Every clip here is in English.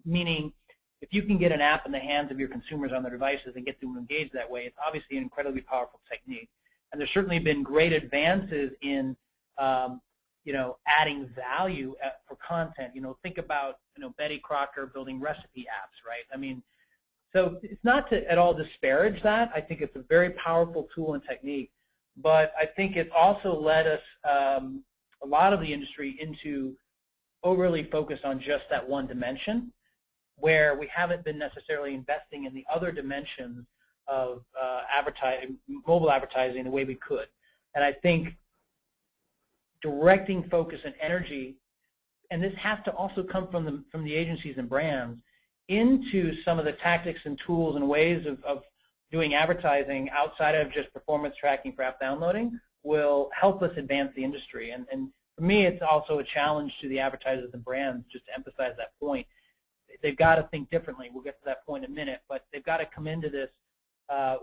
meaning if you can get an app in the hands of your consumers on their devices and get them to engage that way, it's obviously an incredibly powerful technique. And there's certainly been great advances in adding value for content. Think about Betty Crocker building recipe apps, right? I mean, so it's not to at all disparage that. I think it's a very powerful tool and technique, but I think it's also led us, a lot of the industry, into overly focus on just that one dimension, where we haven't been necessarily investing in the other dimensions of mobile advertising the way we could. And I think directing focus and energy, and this has to also come from the agencies and brands, into some of the tactics and tools and ways of doing advertising outside of just performance tracking for app downloading, will help us advance the industry. And for me, it's also a challenge to the advertisers and brands, just to emphasize that point. They've got to think differently. We'll get to that point in a minute, but they've got to come into this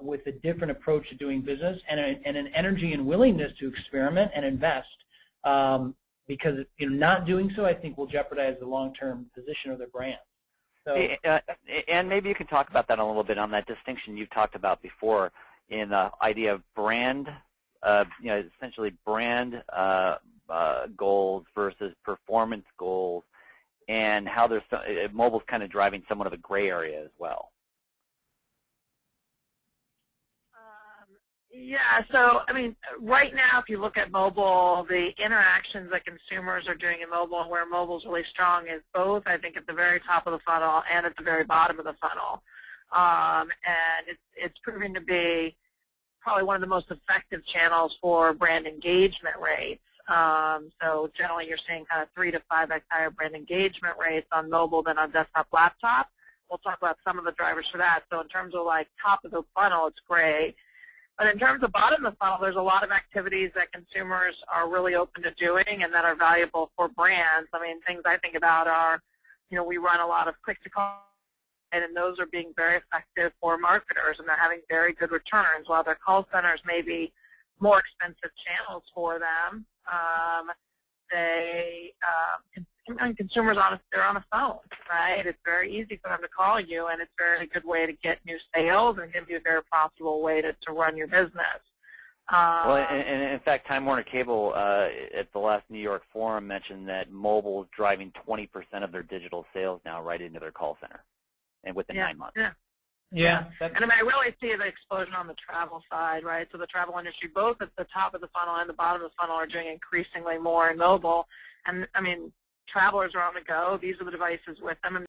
with a different approach to doing business and an energy and willingness to experiment and invest, because not doing so, I think, will jeopardize the long-term position of their brand. So, and maybe you can talk about that a little bit, on that distinction you've talked about before in the idea of brand, essentially brand goals versus performance goals, and how there's mobile's kind of driving somewhat of a gray area as well. Yeah, so, I mean, right now, if you look at mobile, the interactions that consumers are doing in mobile, and where mobile's really strong, is both, I think, at the very top of the funnel and at the very bottom of the funnel. And it's proving to be probably one of the most effective channels for brand engagement rates. So generally, you're seeing kind of 3 to 5x higher brand engagement rates on mobile than on desktop, laptop. We'll talk about some of the drivers for that. So in terms of like top of the funnel, it's great. But in terms of bottom of the funnel, there's a lot of activities that consumers are really open to doing and that are valuable for brands. I mean, things I think about are, we run a lot of click-to-call, and those are being very effective for marketers, and they're having very good returns. While their call centers may be more expensive channels for them, consumers, they're on a phone, right? It's very easy for them to call you, and it's a very good way to get new sales and give you a very profitable way to run your business. Well, and in fact, Time Warner Cable at the last New York Forum mentioned that mobile is driving 20% of their digital sales now right into their call center, and within 9 months. Yeah. And I mean, I really see the explosion on the travel side, right? So the travel industry, both at the top of the funnel and the bottom of the funnel, are doing increasingly more in mobile. And I mean, travelers are on the go. These are the devices with them. And